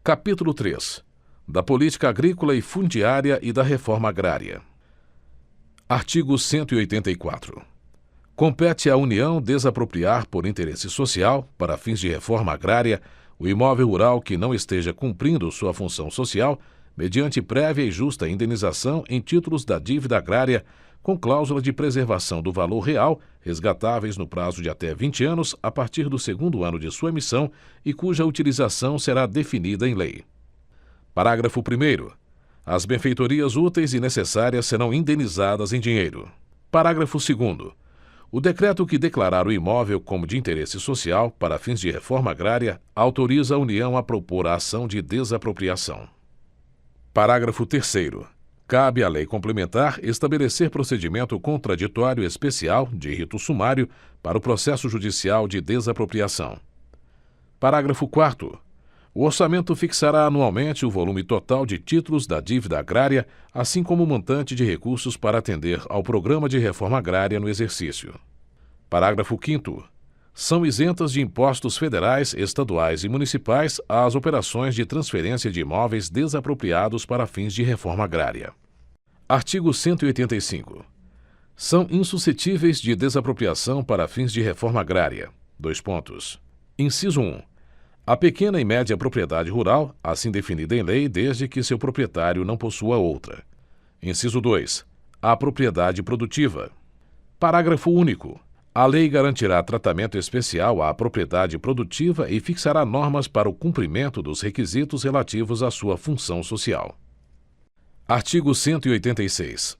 Capítulo 3. Da Política Agrícola e Fundiária e da Reforma Agrária. Artigo 184. Compete à União desapropriar por interesse social, para fins de reforma agrária, o imóvel rural que não esteja cumprindo sua função social, mediante prévia e justa indenização em títulos da dívida agrária, com cláusula de preservação do valor real, resgatáveis no prazo de até 20 anos a partir do segundo ano de sua emissão e cuja utilização será definida em lei. Parágrafo 1º. As benfeitorias úteis e necessárias serão indenizadas em dinheiro. Parágrafo 2º. O decreto que declarar o imóvel como de interesse social para fins de reforma agrária autoriza a União a propor a ação de desapropriação. Parágrafo 3º. Cabe à lei complementar estabelecer procedimento contraditório especial de rito sumário para o processo judicial de desapropriação. Parágrafo 4º. O orçamento fixará anualmente o volume total de títulos da dívida agrária, assim como o montante de recursos para atender ao programa de reforma agrária no exercício. Parágrafo 5º. São isentas de impostos federais, estaduais e municipais as operações de transferência de imóveis desapropriados para fins de reforma agrária. Artigo 185. São insuscetíveis de desapropriação para fins de reforma agrária. Inciso 1. A pequena e média propriedade rural, assim definida em lei desde que seu proprietário não possua outra. Inciso 2. A propriedade produtiva. Parágrafo único. A lei garantirá tratamento especial à propriedade produtiva e fixará normas para o cumprimento dos requisitos relativos à sua função social. Artigo 186.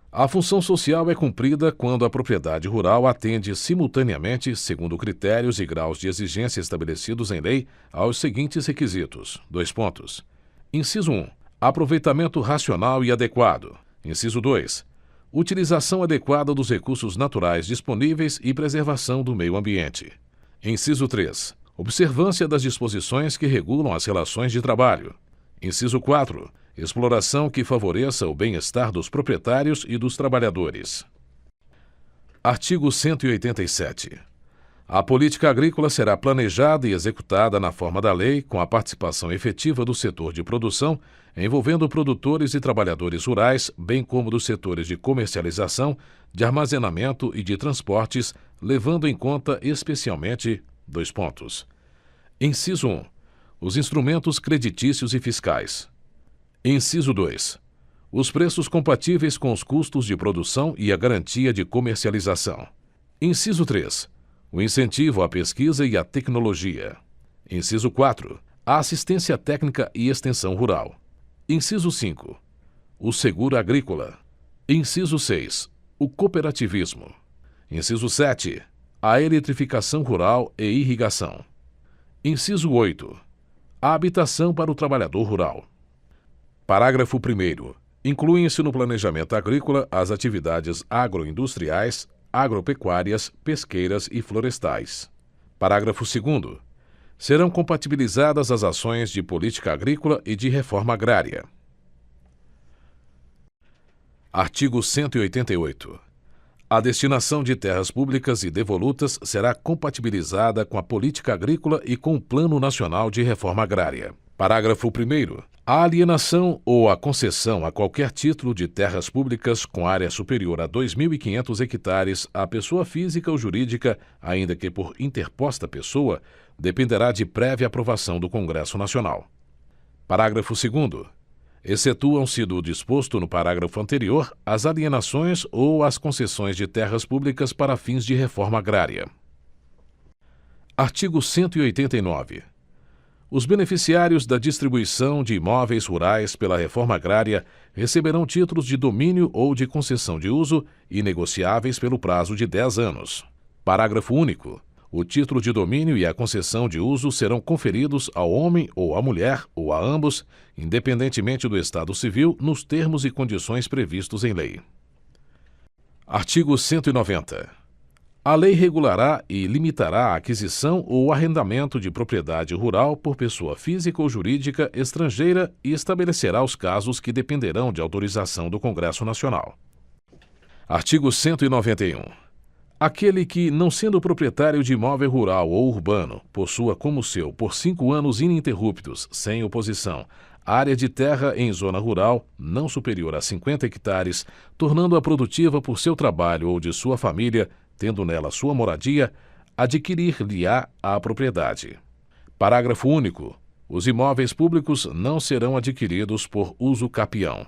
A função social é cumprida quando a propriedade rural atende simultaneamente, segundo critérios e graus de exigência estabelecidos em lei, aos seguintes requisitos. Inciso 1. Aproveitamento racional e adequado. Inciso 2. Utilização adequada dos recursos naturais disponíveis e preservação do meio ambiente. Inciso 3. Observância das disposições que regulam as relações de trabalho. Inciso 4. Exploração que favoreça o bem-estar dos proprietários e dos trabalhadores. Artigo 187. A política agrícola será planejada e executada na forma da lei, com a participação efetiva do setor de produção, envolvendo produtores e trabalhadores rurais, bem como dos setores de comercialização, de armazenamento e de transportes, levando em conta especialmente: Inciso 1. Os instrumentos creditícios e fiscais. Inciso 2. Os preços compatíveis com os custos de produção e a garantia de comercialização. Inciso 3. O incentivo à pesquisa e à tecnologia. Inciso 4. A assistência técnica e extensão rural. Inciso 5. O seguro agrícola. Inciso 6. O cooperativismo. Inciso 7. A eletrificação rural e irrigação. Inciso 8. A habitação para o trabalhador rural. Parágrafo 1º. Incluem-se no planejamento agrícola as atividades agroindustriais, agropecuárias, pesqueiras e florestais. Parágrafo 2º. Serão compatibilizadas as ações de política agrícola e de reforma agrária. Artigo 188. A destinação de terras públicas e devolutas será compatibilizada com a política agrícola e com o Plano Nacional de Reforma Agrária. Parágrafo 1º. A alienação ou a concessão a qualquer título de terras públicas com área superior a 2.500 hectares à pessoa física ou jurídica, ainda que por interposta pessoa, dependerá de prévia aprovação do Congresso Nacional. Parágrafo 2º. Excetuam-se do disposto no parágrafo anterior as alienações ou as concessões de terras públicas para fins de reforma agrária. Artigo 189. Os beneficiários da distribuição de imóveis rurais pela reforma agrária receberão títulos de domínio ou de concessão de uso inegociáveis pelo prazo de 10 anos. Parágrafo único. O título de domínio e a concessão de uso serão conferidos ao homem ou à mulher, ou a ambos, independentemente do estado civil, nos termos e condições previstos em lei. Artigo 190. A lei regulará e limitará a aquisição ou arrendamento de propriedade rural por pessoa física ou jurídica estrangeira e estabelecerá os casos que dependerão de autorização do Congresso Nacional. Artigo 191. Aquele que, não sendo proprietário de imóvel rural ou urbano, possua como seu, por 5 anos ininterruptos, sem oposição, área de terra em zona rural não superior a 50 hectares, tornando-a produtiva por seu trabalho ou de sua família, tendo nela sua moradia, adquirir-lhe-á a propriedade. Parágrafo único. Os imóveis públicos não serão adquiridos por uso capião.